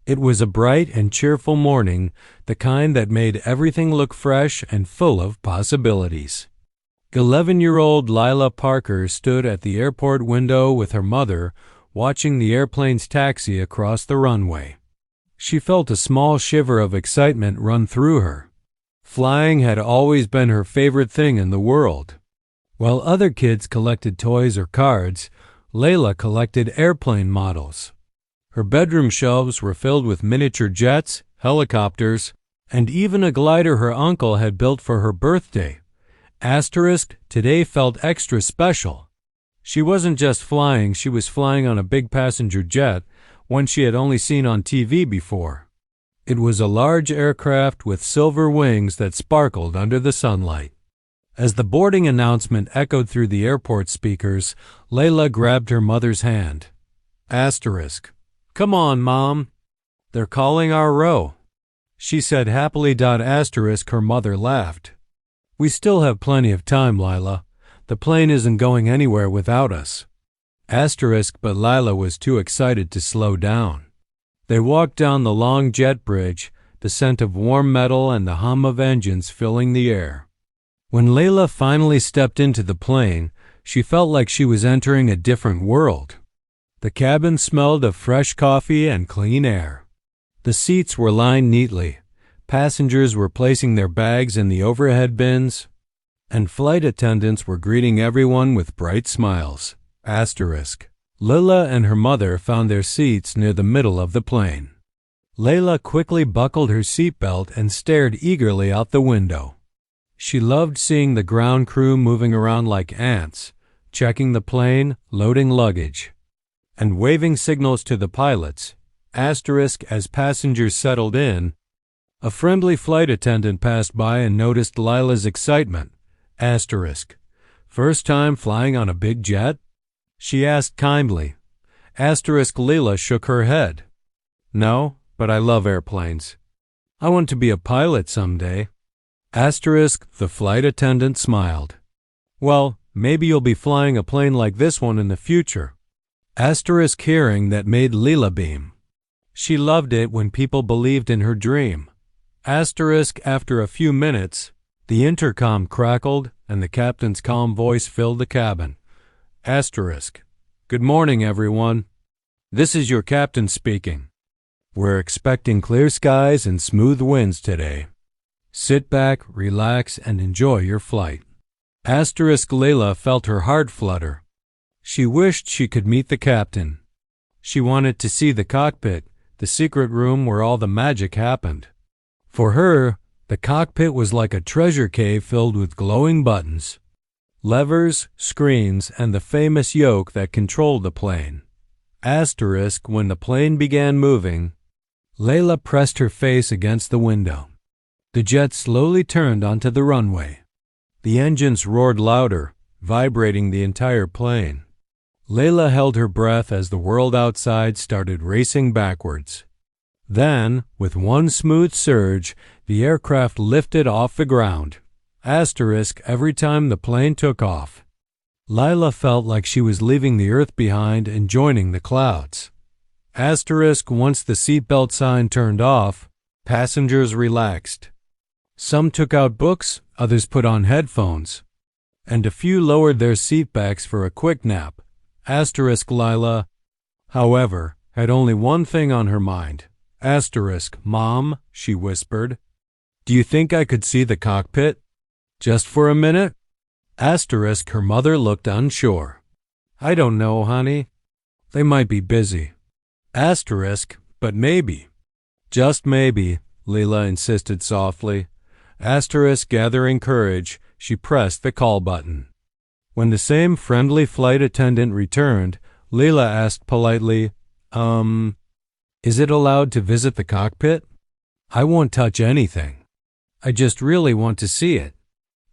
It was a bright and cheerful morning, the kind that made everything look fresh and full of possibilities. 11-year-old Lilah Parker stood at the airport window with her mother, watching the airplane's taxi across the runway. She felt a small shiver of excitement run through her. Flying had always been her favorite thing in the world. While other kids collected toys or cards, Lilah collected airplane models. Her bedroom shelves were filled with miniature jets, helicopters, and even a glider her uncle had built for her birthday. Today felt extra special. She wasn't just flying, she was flying on a big passenger jet, one she had only seen on TV before. It was a large aircraft with silver wings that sparkled under the sunlight. As the boarding announcement echoed through the airport speakers, Lilah grabbed her mother's hand. Come on, Mom. They're calling our row, she said happily. Her mother laughed. We still have plenty of time, Lilah. The plane isn't going anywhere without us. But Lilah was too excited to slow down. They walked down the long jet bridge, the scent of warm metal and the hum of engines filling the air. When Lilah finally stepped into the plane, she felt like she was entering a different world. The cabin smelled of fresh coffee and clean air. The seats were lined neatly. Passengers were placing their bags in the overhead bins, and flight attendants were greeting everyone with bright smiles. Lilah and her mother found their seats near the middle of the plane. Lilah quickly buckled her seatbelt and stared eagerly out the window. She loved seeing the ground crew moving around like ants, checking the plane, loading luggage, and waving signals to the pilots. As passengers settled in, a friendly flight attendant passed by and noticed Lilah's excitement. First time flying on a big jet? She asked kindly. Lilah shook her head. No, but I love airplanes. I want to be a pilot someday. The flight attendant smiled. Well, maybe you'll be flying a plane like this one in the future. Hearing that made Lilah beam. She loved it when people believed in her dream. After a few minutes, the intercom crackled and the captain's calm voice filled the cabin. Good morning, everyone. This is your captain speaking. We're expecting clear skies and smooth winds today. Sit back, relax, and enjoy your flight. Lilah felt her heart flutter. She wished she could meet the captain. She wanted to see the cockpit, the secret room where all the magic happened. For her, the cockpit was like a treasure cave filled with glowing buttons, levers, screens, and the famous yoke that controlled the plane. When the plane began moving, Lilah pressed her face against the window. The jet slowly turned onto the runway. The engines roared louder, vibrating the entire plane. Lilah held her breath as the world outside started racing backwards. Then, with one smooth surge, the aircraft lifted off the ground. Every time the plane took off. Lilah felt like she was leaving the earth behind and joining the clouds. Once the seatbelt sign turned off, passengers relaxed. Some took out books, others put on headphones, and a few lowered their seatbacks for a quick nap. Lilah, however, had only one thing on her mind. Mom, she whispered, do you think I could see the cockpit? Just for a minute? Her mother looked unsure. I don't know, honey. They might be busy. But maybe. Just maybe, Lilah insisted softly. Gathering courage, she pressed the call button. When the same friendly flight attendant returned, Lilah asked politely, is it allowed to visit the cockpit? I won't touch anything. I just really want to see it.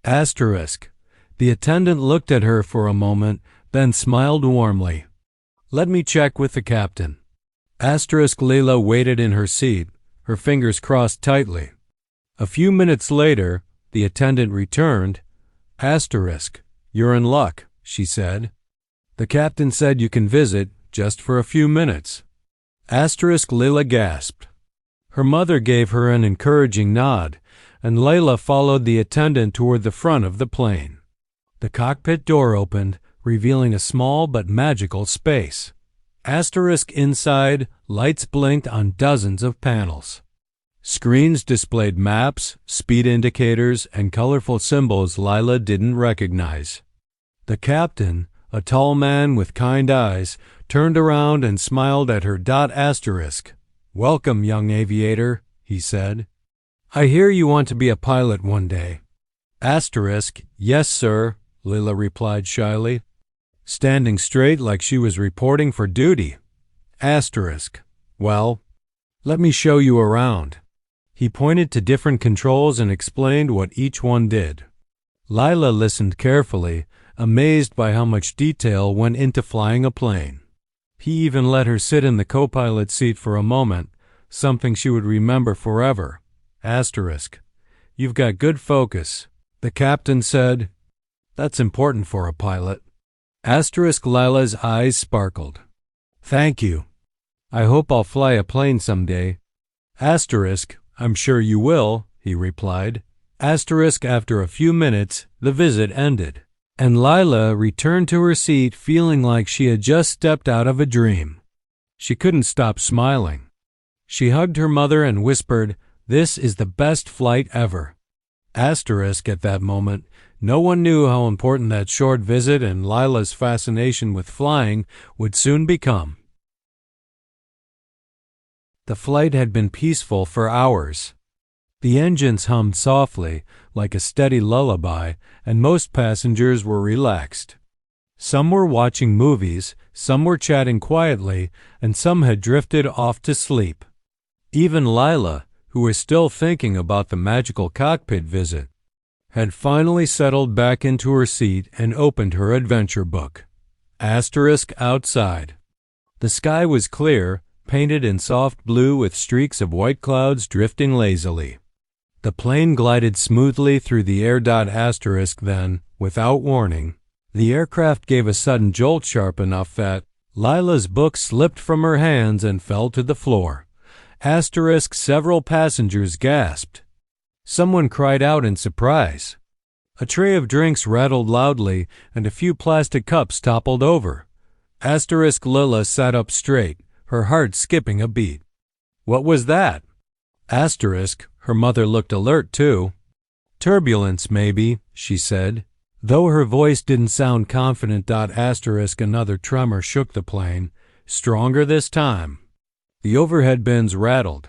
The attendant looked at her for a moment, then smiled warmly. Let me check with the captain. Lilah waited in her seat, her fingers crossed tightly. A few minutes later, the attendant returned. You're in luck, she said. The captain said you can visit just for a few minutes. Lilah gasped. Her mother gave her an encouraging nod, and Lilah followed the attendant toward the front of the plane. The cockpit door opened, revealing a small but magical space. Inside, lights blinked on dozens of panels. Screens displayed maps, speed indicators, and colorful symbols Lilah didn't recognize. The captain, a tall man with kind eyes, turned around and smiled at her. Welcome, young aviator, he said. I hear you want to be a pilot one day. Yes, sir, Lilah replied shyly, standing straight like she was reporting for duty. Well, let me show you around. He pointed to different controls and explained what each one did. Lilah listened carefully, amazed by how much detail went into flying a plane. He even let her sit in the co-pilot seat for a moment, something she would remember forever. You've got good focus, the captain said. That's important for a pilot. Lilah's eyes sparkled. Thank you. I hope I'll fly a plane someday. I'm sure you will, he replied. After a few minutes, the visit ended, and Lilah returned to her seat feeling like she had just stepped out of a dream. She couldn't stop smiling. She hugged her mother and whispered, "This is the best flight ever." At that moment, no one knew how important that short visit and Lilah's fascination with flying would soon become. The flight had been peaceful for hours. The engines hummed softly, like a steady lullaby, and most passengers were relaxed. Some were watching movies, some were chatting quietly, and some had drifted off to sleep. Even Lilah, who was still thinking about the magical cockpit visit, had finally settled back into her seat and opened her adventure book. Outside. The sky was clear, painted in soft blue with streaks of white clouds drifting lazily. The plane glided smoothly through the air. Then, without warning, the aircraft gave a sudden jolt sharp enough that Lilah's book slipped from her hands and fell to the floor. Several passengers gasped. Someone cried out in surprise. A tray of drinks rattled loudly, and a few plastic cups toppled over. Lilah sat up straight, her heart skipping a beat. What was that? Her mother looked alert too. Turbulence, maybe, she said. Though her voice didn't sound confident. Another tremor shook the plane, stronger this time. The overhead bins rattled.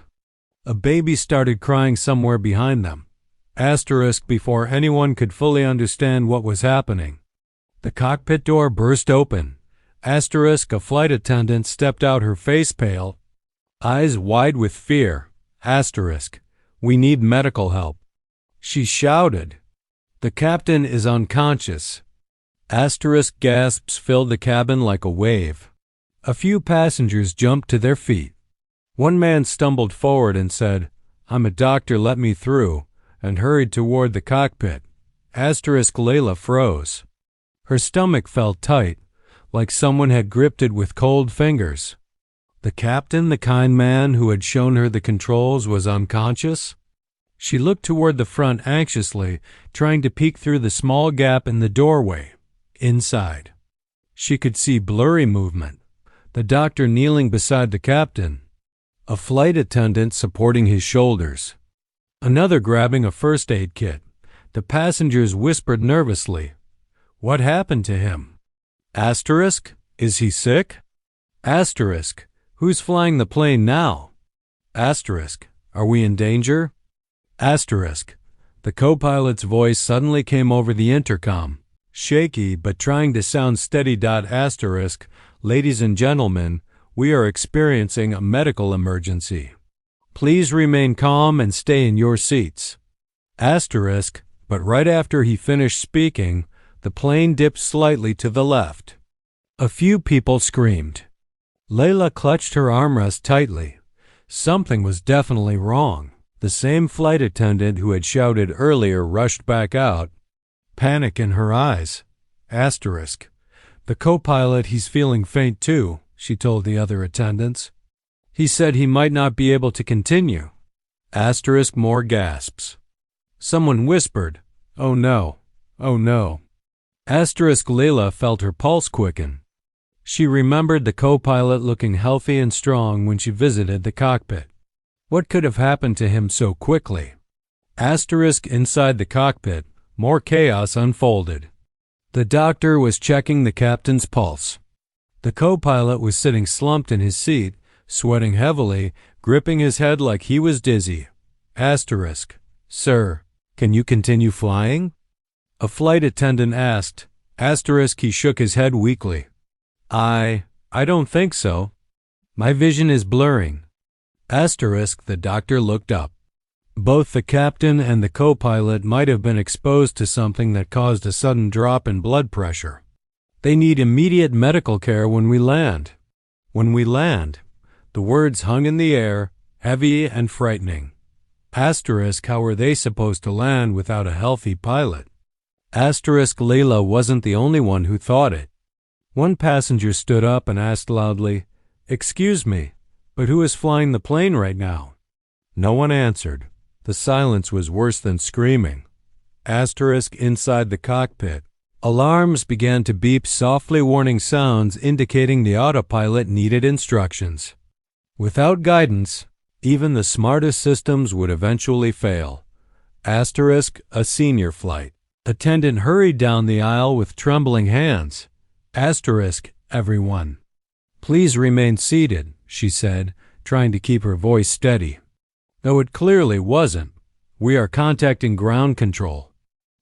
A baby started crying somewhere behind them. Before anyone could fully understand what was happening, the cockpit door burst open. A flight attendant stepped out, her face pale, eyes wide with fear. We need medical help. She shouted. The captain is unconscious. Gasps filled the cabin like a wave. A few passengers jumped to their feet. One man stumbled forward and said, "I'm a doctor, let me through," and hurried toward the cockpit. Lilah froze. Her stomach felt tight, like someone had gripped it with cold fingers. The captain, the kind man who had shown her the controls, was unconscious? She looked toward the front anxiously, trying to peek through the small gap in the doorway. Inside, she could see blurry movement. The doctor kneeling beside the captain. A flight attendant supporting his shoulders. Another grabbing a first aid kit. The passengers whispered nervously. What happened to him? Is he sick? Who's flying the plane now? Are we in danger? The co-pilot's voice suddenly came over the intercom, shaky but trying to sound steady. Ladies and gentlemen, we are experiencing a medical emergency. Please remain calm and stay in your seats. But right after he finished speaking, the plane dipped slightly to the left. A few people screamed. Lilah clutched her armrest tightly. Something was definitely wrong. The same flight attendant who had shouted earlier rushed back out, panic in her eyes. The co-pilot, he's feeling faint too, she told the other attendants. He said he might not be able to continue. Asterisk more gasps. Someone whispered, "Oh no, oh no." Asterisk Lilah felt her pulse quicken. She remembered the co-pilot looking healthy and strong when she visited the cockpit. What could have happened to him so quickly? Asterisk inside the cockpit, more chaos unfolded. The doctor was checking the captain's pulse. The co-pilot was sitting slumped in his seat, sweating heavily, gripping his head like he was dizzy. Asterisk, "Sir, can you continue flying?" A flight attendant asked. Asterisk he shook his head weakly. I don't think so. My vision is blurring." Asterisk the doctor looked up. Both the captain and the co-pilot might have been exposed to something that caused a sudden drop in blood pressure. They need immediate medical care when we land. When we land. The words hung in the air, heavy and frightening. Asterisk how were they supposed to land without a healthy pilot? Asterisk Lilah wasn't the only one who thought it. One passenger stood up and asked loudly, "Excuse me, but who is flying the plane right now?" No one answered. The silence was worse than screaming. Asterisk inside the cockpit. Alarms began to beep softly warning sounds indicating the autopilot needed instructions. Without guidance, even the smartest systems would eventually fail. Asterisk a senior flight. Attendant hurried down the aisle with trembling hands. Asterisk everyone. "Please remain seated," she said, trying to keep her voice steady. Though it clearly wasn't. "We are contacting ground control.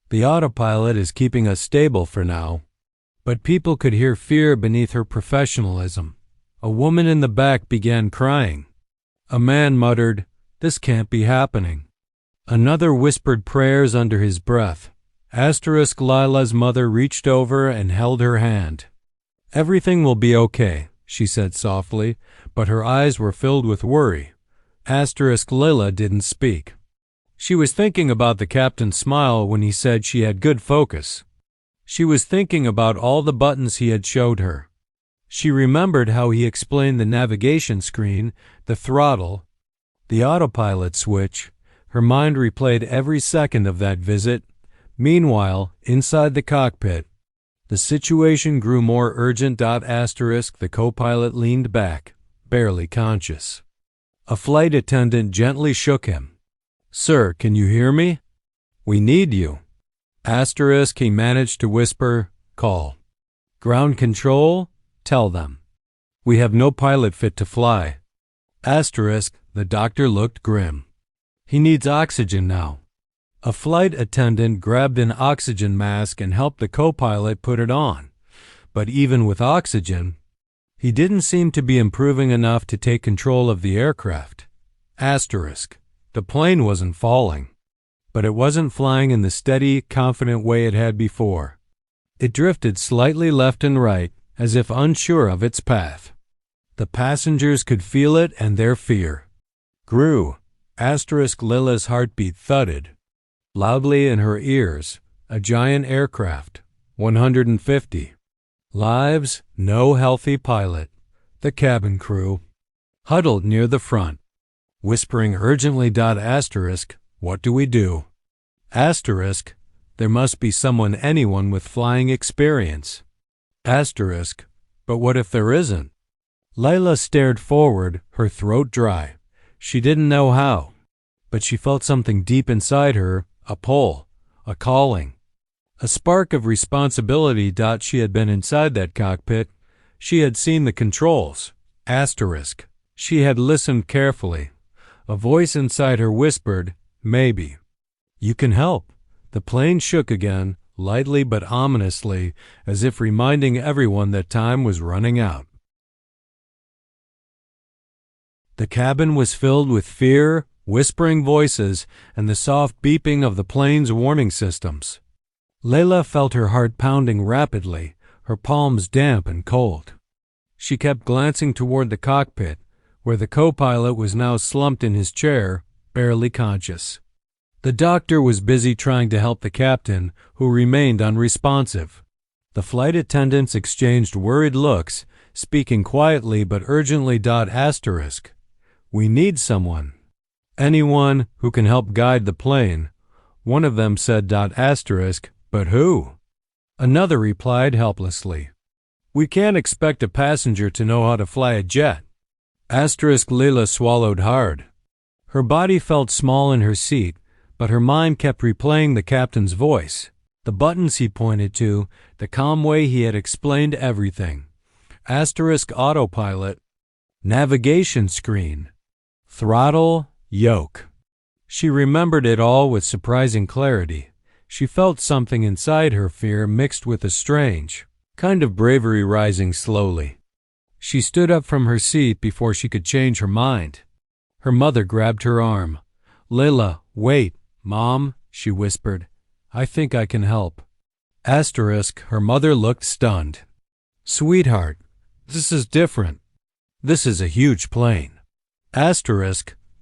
The autopilot is keeping us stable for now." But people could hear fear beneath her professionalism. A woman in the back began crying. A man muttered, "This can't be happening." Another whispered prayers under his breath. Asterisk Lilah's mother reached over and held her hand. "Everything will be okay," she said softly, but her eyes were filled with worry. Asterisk Lilah didn't speak. She was thinking about the captain's smile when he said she had good focus. She was thinking about all the buttons he had showed her. She remembered how he explained the navigation screen, the throttle, the autopilot switch. Her mind replayed every second of that visit. Meanwhile, inside the cockpit, the situation grew more urgent. Asterisk the co-pilot leaned back, barely conscious. A flight attendant gently shook him. "Sir, can you hear me? We need you." Asterisk he managed to whisper, "Call ground control, tell them. We have no pilot fit to fly." Asterisk the doctor looked grim. "He needs oxygen now." A flight attendant grabbed an oxygen mask and helped the co-pilot put it on. But even with oxygen, he didn't seem to be improving enough to take control of the aircraft. Asterisk. The plane wasn't falling, but it wasn't flying in the steady, confident way it had before. It drifted slightly left and right, as if unsure of its path. The passengers could feel it, and their fear grew. Asterisk Lilah's heartbeat thudded loudly in her ears. A giant aircraft, 150 lives, no healthy pilot. The cabin crew huddled near the front, whispering urgently. Asterisk, what do we do? Asterisk, there must be anyone with flying experience. Asterisk, but what if there isn't? Lilah stared forward, her throat dry. She didn't know how, but she felt something deep inside her, a pull, a calling, a spark of responsibility. She had been inside that cockpit. She had seen the controls. Asterisk, she had listened carefully. A voice inside her whispered, "Maybe you can help." The plane shook again, lightly but ominously, as if reminding everyone that time was running out. The cabin was filled with fear, whispering voices, and the soft beeping of the plane's warning systems. Lilah felt her heart pounding rapidly, her palms damp and cold. She kept glancing toward the cockpit, where the co-pilot was now slumped in his chair, barely conscious. The doctor was busy trying to help the captain, who remained unresponsive. The flight attendants exchanged worried looks, speaking quietly but urgently. Asterisk, We need someone. Anyone who can help guide the plane. One of them said. But who? Another replied helplessly. We can't expect a passenger to know how to fly a jet. Lilah swallowed hard. Her body felt small in her seat, but her mind kept replaying the captain's voice, the buttons he pointed to, the calm way he had explained everything. Autopilot, navigation screen, throttle, yoke. She remembered it all with surprising clarity. She felt something inside her, fear mixed with a strange kind of bravery rising slowly. She stood up from her seat before she could change her mind. Her mother grabbed her arm. Lilah, wait, Mom, she whispered. I think I can help. Her mother looked stunned. Sweetheart, this is different. This is a huge plane.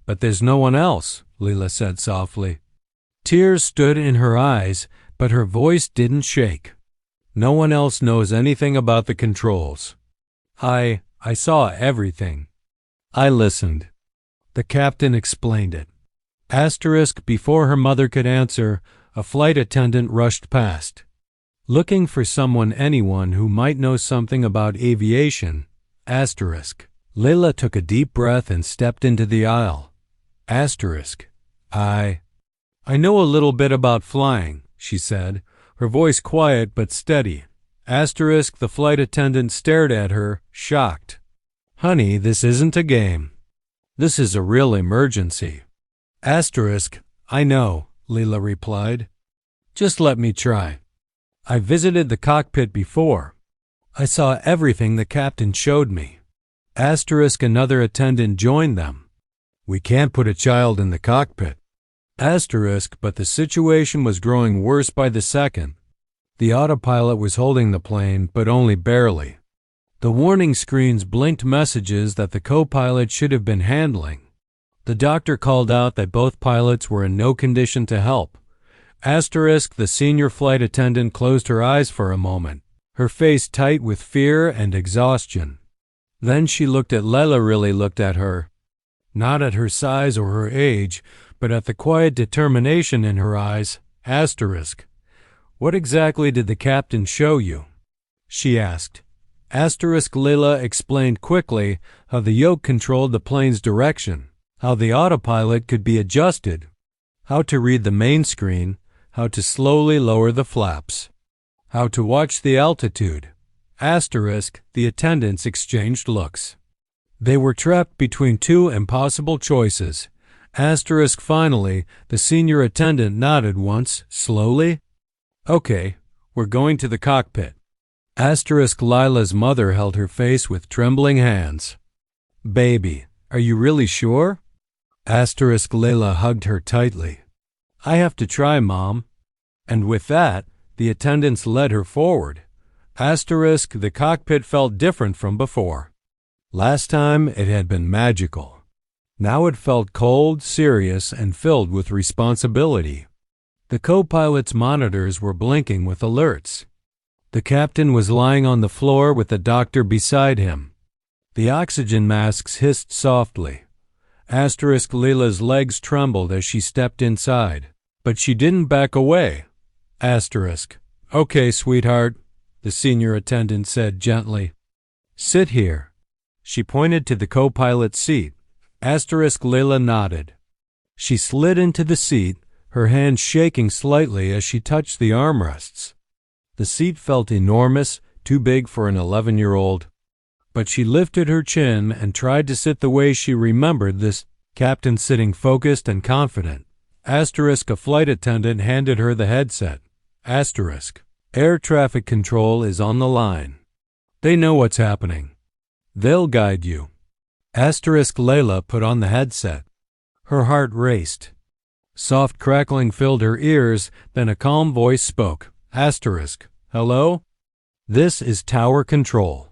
But there's no one else, Lilah said softly. Tears stood in her eyes, but her voice didn't shake. No one else knows anything about the controls. I saw everything. I listened. The captain explained it. Before her mother could answer, a flight attendant rushed past. Looking for anyone who might know something about aviation. Lilah took a deep breath and stepped into the aisle. I know a little bit about flying, she said, her voice quiet but steady. The flight attendant stared at her, shocked. Honey, this isn't a game. This is a real emergency. I know, Lilah replied. Just let me try. I visited the cockpit before. I saw everything the captain showed me. Another attendant joined them. We can't put a child in the cockpit. But the situation was growing worse by the second. The autopilot was holding the plane, but only barely. The warning screens blinked messages that the co-pilot should have been handling. The doctor called out that both pilots were in no condition to help. The senior flight attendant closed her eyes for a moment, her face tight with fear and exhaustion. Then she looked at Lilah, really looked at her. Not at her size or her age, but at the quiet determination in her eyes. What exactly did the captain show you? She asked. Lilah explained quickly how the yoke controlled the plane's direction, how the autopilot could be adjusted, how to read the main screen, how to slowly lower the flaps, how to watch the altitude. The attendants exchanged looks. They were trapped between two impossible choices. Finally, the senior attendant nodded once, slowly. Okay, we're going to the cockpit. Lilah's mother held her face with trembling hands. Baby, are you really sure? Lilah hugged her tightly. I have to try, Mom. And with that, the attendants led her forward. The cockpit felt different from before. Last time it had been magical. Now it felt cold, serious, and filled with responsibility. The co-pilot's monitors were blinking with alerts. The captain was lying on the floor with the doctor beside him. The oxygen masks hissed softly. Lilah's legs trembled as she stepped inside, but she didn't back away. Okay, sweetheart, the senior attendant said gently. Sit here. She pointed to the co-pilot's seat. Lilah nodded. She slid into the seat, her hand shaking slightly as she touched the armrests. The seat felt enormous, too big for an 11-year-old. But she lifted her chin and tried to sit the way she remembered this captain sitting, focused and confident. A flight attendant handed her the headset. Air traffic control is on the line. They know what's happening. They'll guide you. Lilah put on the headset. Her heart raced. Soft crackling filled her ears, then a calm voice spoke. Hello? This is Tower Control.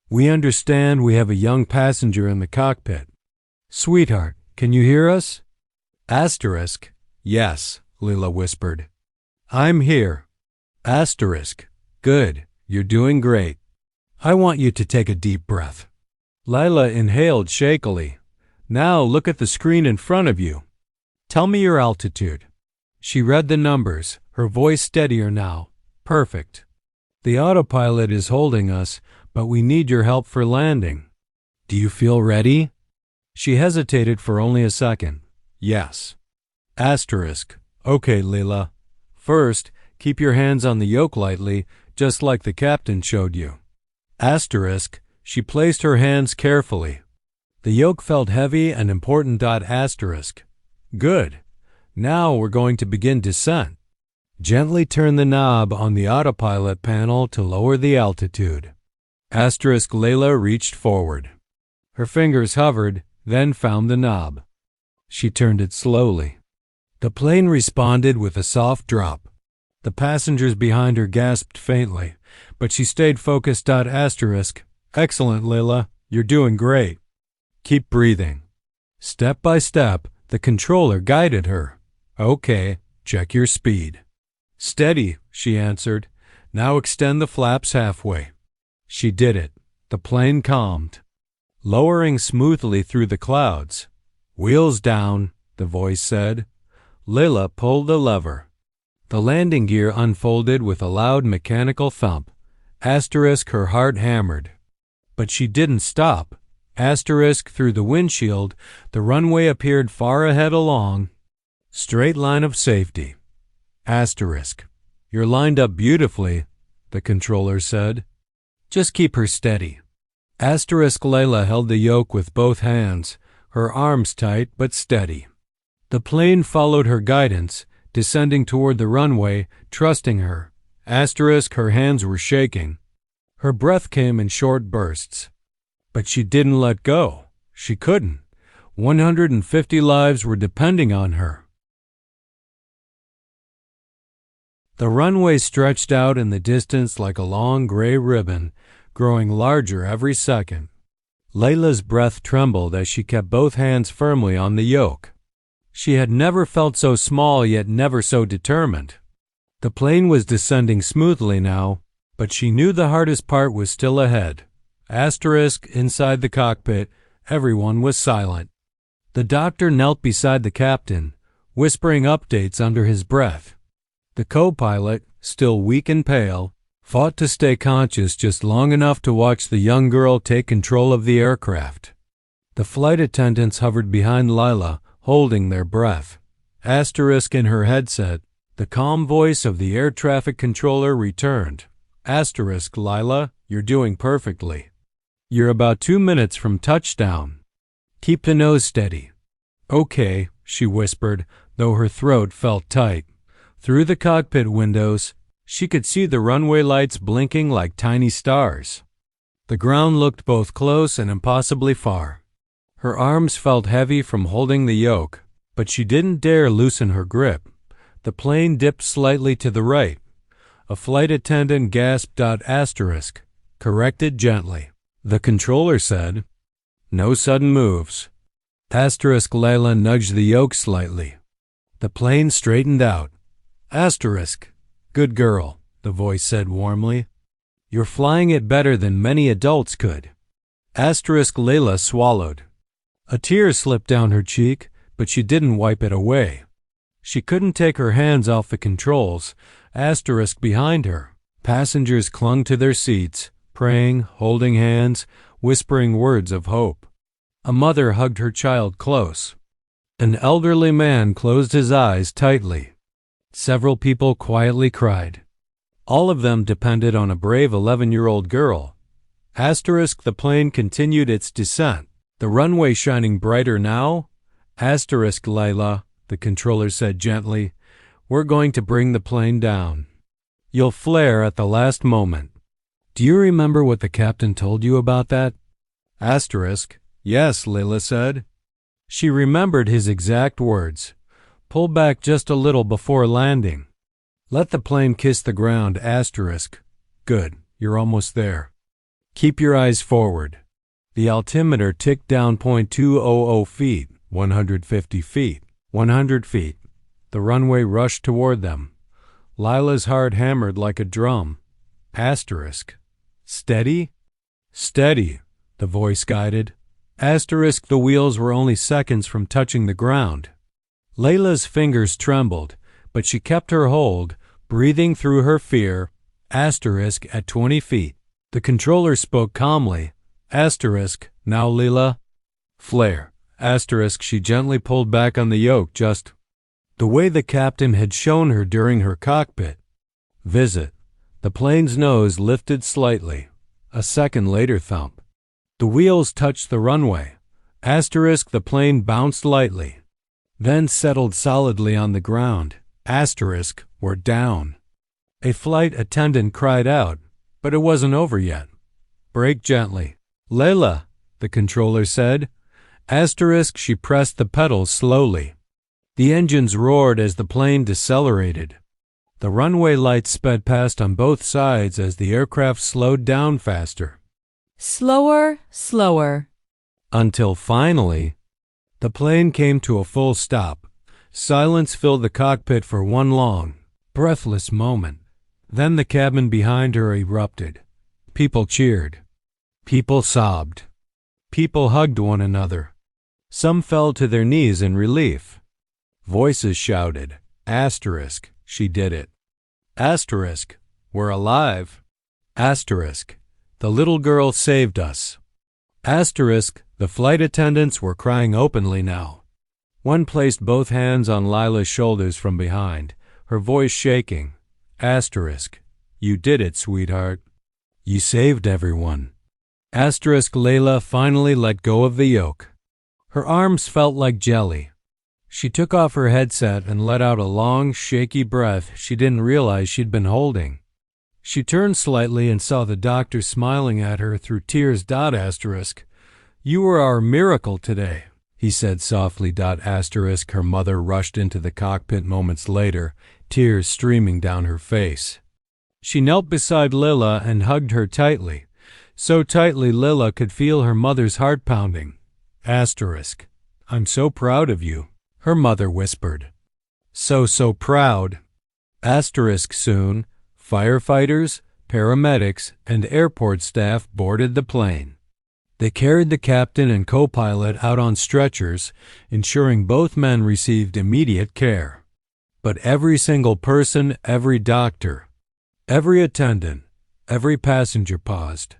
We understand we have a young passenger in the cockpit. Sweetheart, can you hear us? Yes, Lilah whispered. I'm here. Good, you're doing great. I want you to take a deep breath. Lilah inhaled shakily. Now look at the screen in front of you. Tell me your altitude. She read the numbers, her voice steadier now. Perfect. The autopilot is holding us, but we need your help for landing. Do you feel ready? She hesitated for only a second. Yes. Asterisk. Okay, Lilah. First, keep your hands on the yoke lightly, just like the captain showed you. Asterisk. She placed her hands carefully. The yoke felt heavy and important. Asterisk. Good. Now we're going to begin descent. Gently turn the knob on the autopilot panel to lower the altitude. Asterisk. Lilah reached forward. Her fingers hovered, then found the knob. She turned it slowly. The plane responded with a soft drop. The passengers behind her gasped faintly, but she stayed focused. Asterisk. Excellent, Lilah. You're doing great. Keep breathing. Step by step, the controller guided her. Okay, check your speed. Steady, she answered. Now extend the flaps halfway. She did it. The plane calmed, lowering smoothly through the clouds. Wheels down, the voice said. Lilah pulled the lever. The landing gear unfolded with a loud mechanical thump. Asterisk. Her heart hammered. But she didn't stop. Asterisk. Through the windshield, the runway appeared far ahead along. Straight line of safety. Asterisk. You're lined up beautifully, the controller said. Just keep her steady. Asterisk. Lilah held the yoke with both hands, her arms tight but steady. The plane followed her guidance, descending toward the runway, trusting her. Asterisk. Her hands were shaking. Her breath came in short bursts. But she didn't let go. She couldn't. 150 lives were depending on her. The runway stretched out in the distance like a long gray ribbon, growing larger every second. Lilah's breath trembled as she kept both hands firmly on the yoke. She had never felt so small, yet never so determined. The plane was descending smoothly now, but she knew the hardest part was still ahead. Asterisk. Inside the cockpit, everyone was silent. The doctor knelt beside the captain, whispering updates under his breath. The co-pilot, still weak and pale, fought to stay conscious just long enough to watch the young girl take control of the aircraft. The flight attendants hovered behind Lilah, holding their breath. Asterisk. In her headset, the calm voice of the air traffic controller returned. Asterisk. Lilah, you're doing perfectly. You're about 2 minutes from touchdown. Keep the nose steady. Okay, she whispered, though her throat felt tight. Through the cockpit windows, she could see the runway lights blinking like tiny stars. The ground looked both close and impossibly far. Her arms felt heavy from holding the yoke, but she didn't dare loosen her grip. The plane dipped slightly to the right. A flight attendant gasped. Asterisk. Corrected gently. The controller said, no sudden moves. Asterisk. Lilah nudged the yoke slightly. The plane straightened out. Asterisk. Good girl, the voice said warmly. You're flying it better than many adults could. Asterisk. Lilah swallowed. A tear slipped down her cheek, but she didn't wipe it away. She couldn't take her hands off the controls. Asterisk. Behind her, passengers clung to their seats, praying, holding hands, whispering words of hope. A mother hugged her child close. An elderly man closed his eyes tightly. Several people quietly cried. All of them depended on a brave 11-year-old girl. Asterisk. The plane continued its descent, the runway shining brighter now. Asterisk. Lilah, the controller said gently, we're going to bring the plane down. You'll flare at the last moment. Do you remember what the captain told you about that? Asterisk. Yes, Lilah said. She remembered his exact words. Pull back just a little before landing. Let the plane kiss the ground. Asterisk. Good, you're almost there. Keep your eyes forward. The altimeter ticked down. 0.200 feet, 150 feet, 100 feet. The runway rushed toward them. Lilah's heart hammered like a drum. Asterisk. Steady? Steady, the voice guided. Asterisk, the wheels were only seconds from touching the ground. Lilah's fingers trembled, but she kept her hold, breathing through her fear. Asterisk, at 20 feet. The controller spoke calmly. Asterisk, now Lilah. Flare. Asterisk, she gently pulled back on the yoke, just the way the captain had shown her during her cockpit visit. The plane's nose lifted slightly. A second later, thump. The wheels touched the runway. Asterisk, the plane bounced lightly, then settled solidly on the ground. Asterisk, we're down. A flight attendant cried out, but it wasn't over yet. Brake gently. Lilah, the controller said. Asterisk, she pressed the pedals slowly. The engines roared as the plane decelerated. The runway lights sped past on both sides as the aircraft slowed down faster. Slower, slower. Until finally, the plane came to a full stop. Silence filled the cockpit for one long, breathless moment. Then the cabin behind her erupted. People cheered. People sobbed. People hugged one another. Some fell to their knees in relief. Voices shouted, Asterisk, she did it. Asterisk, we're alive. Asterisk, the little girl saved us. Asterisk, the flight attendants were crying openly now. One placed both hands on Lilah's shoulders from behind, her voice shaking. Asterisk, you did it, sweetheart. You saved everyone. Asterisk, Lilah finally let go of the yoke. Her arms felt like jelly. She took off her headset and let out a long, shaky breath she didn't realize she'd been holding. She turned slightly and saw the doctor smiling at her through tears. Asterisk, you were our miracle today, he said softly. Asterisk, her mother rushed into the cockpit moments later, tears streaming down her face. She knelt beside Lilah and hugged her tightly, so tightly Lilah could feel her mother's heart pounding. Asterisk, I'm so proud of you, her mother whispered. So proud. Asterisk, soon, firefighters, paramedics, and airport staff boarded the plane. They carried the captain and co-pilot out on stretchers, ensuring both men received immediate care. But every single person, every doctor, every attendant, every passenger paused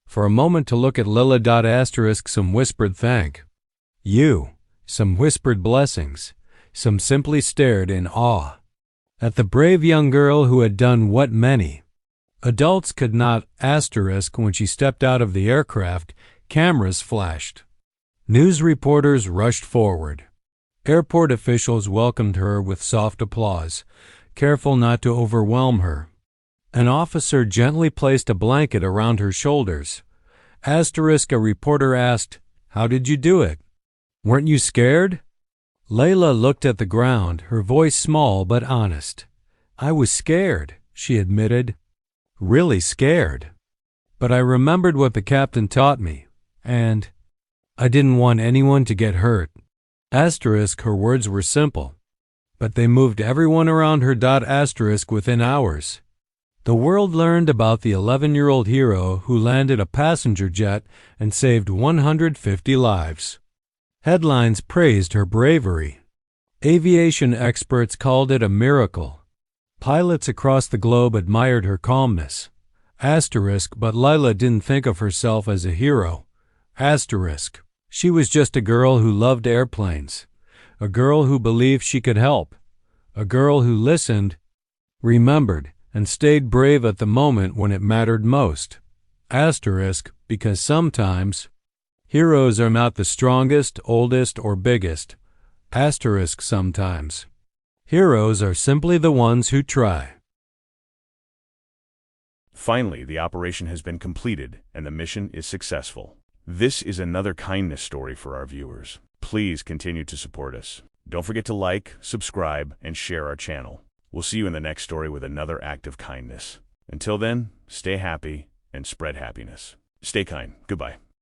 for a moment to look at Lilah. Asterisk, some whispered thank you, some whispered blessings, some simply stared in awe at the brave young girl who had done what many adults could not. Asterisk, when she stepped out of the aircraft, cameras flashed. News reporters rushed forward. Airport officials welcomed her with soft applause, careful not to overwhelm her. An officer gently placed a blanket around her shoulders. Asterisk, a reporter asked, How did you do it? Weren't you scared? Lilah looked at the ground, her voice small but honest. I was scared, she admitted. Really scared. But I remembered what the captain taught me, and I didn't want anyone to get hurt. Asterisk, her words were simple, but they moved everyone around her. Asterisk, within hours, the world learned about the 11-year-old hero who landed a passenger jet and saved 150 lives. Headlines praised her bravery. Aviation experts called it a miracle. Pilots across the globe admired her calmness. Asterisk, but Lilah didn't think of herself as a hero. Asterisk, she was just a girl who loved airplanes, a girl who believed she could help, a girl who listened, remembered, and stayed brave at the moment when it mattered most. Asterisk, because sometimes heroes are not the strongest, oldest, or biggest. Asterisk, sometimes heroes are simply the ones who try. Finally, the operation has been completed and the mission is successful. This is another kindness story for our viewers. Please continue to support us. Don't forget to like, subscribe, and share our channel. We'll see you in the next story with another act of kindness. Until then, stay happy and spread happiness. Stay kind. Goodbye.